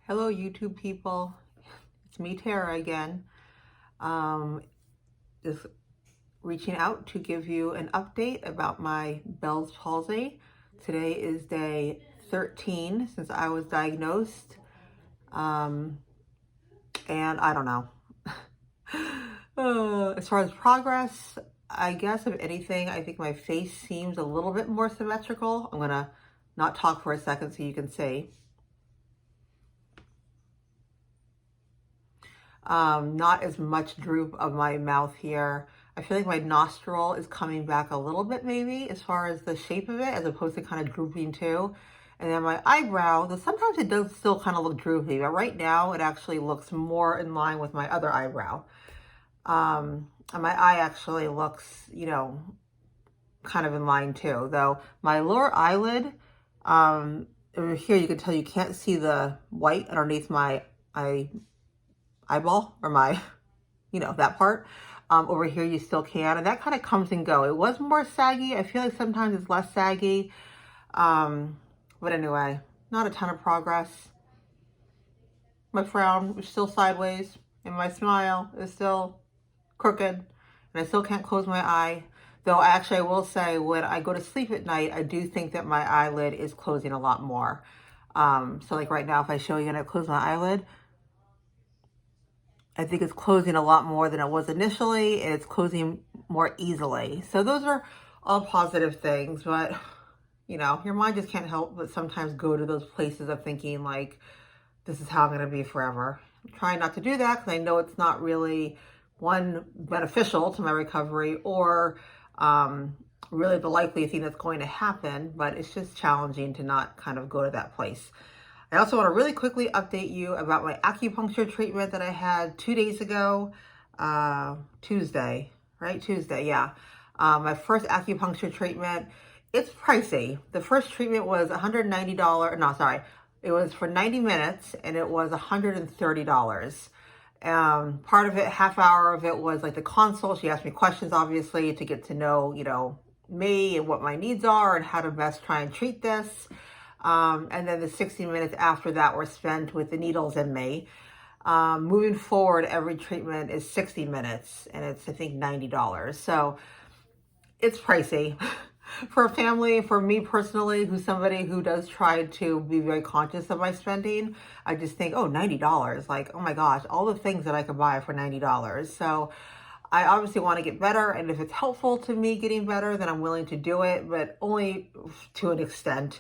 Hello, YouTube people. It's me, Tara, again. Um, just reaching out to give you an update about my Bell's palsy. Today is day 13 since I was diagnosed. Um, and I don't know. As far as progress, I guess if anything, I think my face seems a little bit more symmetrical. I'm gonna not talk for a second so you can see. Not as much droop of my mouth here. I feel like my nostril is coming back a little bit maybe as far as the shape of it, as opposed to kind of drooping too. And then my eyebrow, though sometimes it does still kind of look droopy, but right now it actually looks more in line with my other eyebrow. And my eye actually looks, kind of in line too, though my lower eyelid, over here you can tell you can't see the white underneath my eyeball or my, that part. Over here you still can, and that kind of comes and go. It was more saggy. I feel like sometimes it's less saggy. But anyway, not a ton of progress. My frown is still sideways, and my smile is still crooked, and I still can't close my eye. Though I will say, when I go to sleep at night, I do think that my eyelid is closing a lot more. So like right now, if I show you and I close my eyelid, I think it's closing a lot more than it was initially, and it's closing more easily. So those are all positive things, but your mind just can't help but sometimes go to those places of thinking like, this is how I'm going to be forever. I'm trying not to do that because I know it's not really, one, beneficial to my recovery, or really the likely thing that's going to happen, but it's just challenging to not kind of go to that place. I also want to really quickly update you about my acupuncture treatment that I had 2 days ago, Tuesday, right? Tuesday, yeah. My first acupuncture treatment. It's pricey. The first treatment was $190. No, sorry. It was for 90 minutes and it was $130. Part of it, half hour of it was like the consult. She asked me questions, obviously, to get to know, me and what my needs are and how to best try and treat this. And then the 60 minutes after that were spent with the needles in me. Moving forward, every treatment is 60 minutes and it's, I think, $90. So it's pricey. For a family, for me personally, who's somebody who does try to be very conscious of my spending, I just think, oh, $90. Like, oh my gosh, all the things that I could buy for $90. So I obviously want to get better. And if it's helpful to me getting better, then I'm willing to do it, but only to an extent.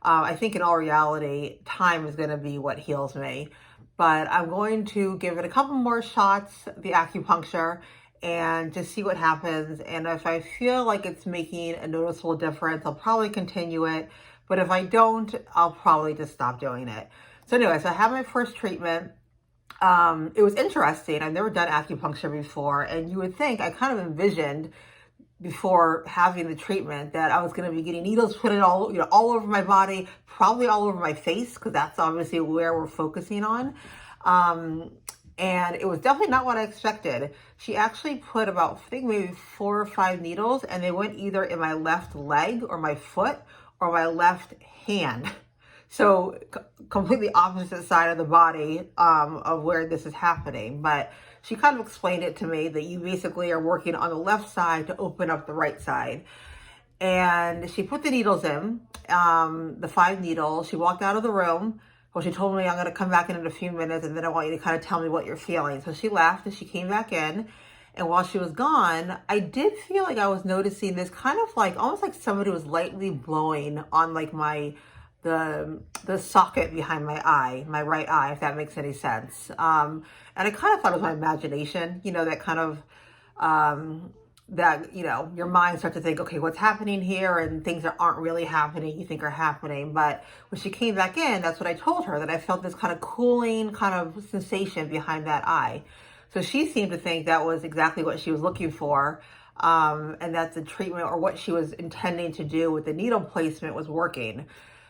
I think in all reality, time is going to be what heals me. But I'm going to give it a couple more shots, the acupuncture, and just see what happens. And if I feel like it's making a noticeable difference, I'll probably continue it. But if I don't, I'll probably just stop doing it. So anyway, so I had my first treatment. It was interesting. I've never done acupuncture before. And you would think, I kind of envisioned before having the treatment that I was going to be getting needles put in all over my body, probably all over my face, because that's obviously where we're focusing on. And it was definitely not what I expected. She actually put about, I think, maybe 4 or 5 needles, and they went either in my left leg or my foot or my left hand. So completely opposite side of the body of where this is happening. But she kind of explained it to me that you basically are working on the left side to open up the right side. And she put the needles in, the 5 needles. She walked out of the room. Well, she told me, I'm going to come back in a few minutes and then I want you to kind of tell me what you're feeling. So she left and she came back in. And while she was gone, I did feel like I was noticing this kind of like, almost like somebody was lightly blowing on like the socket behind my eye, my right eye, if that makes any sense. And I kind of thought it was my imagination, that kind of, your mind starts to think, okay, what's happening here? And things that aren't really happening, you think are happening. But when she came back in, that's what I told her, that I felt this kind of cooling kind of sensation behind that eye. So she seemed to think that was exactly what she was looking for. And that the treatment, or what she was intending to do with the needle placement, was working.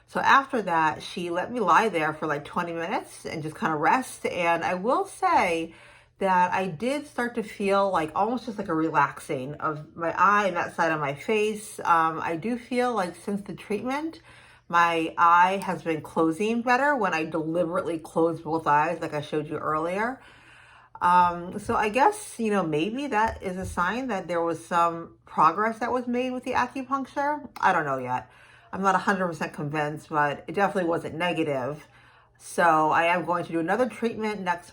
So after that, she let me lie there for like 20 minutes and just kind of rest. And I will say that I did start to feel like almost just like a relaxing of my eye and that side of my face. I do feel like since the treatment, My eye has been closing better when I deliberately close both eyes, like I showed you earlier. So I guess, maybe that is a sign that there was some progress that was made with the acupuncture. I don't know yet. I'm not 100% convinced, but it definitely wasn't negative. So I am going to do another treatment next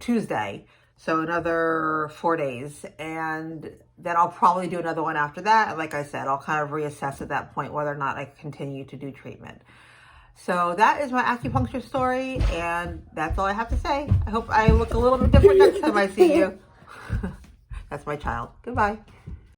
Tuesday. So another 4 days. And then I'll probably do another one after that. And like I said, I'll kind of reassess at that point whether or not I continue to do treatment. So that is my acupuncture story, and that's all I have to say. I hope I look a little bit different next time I see you. That's my child. Goodbye.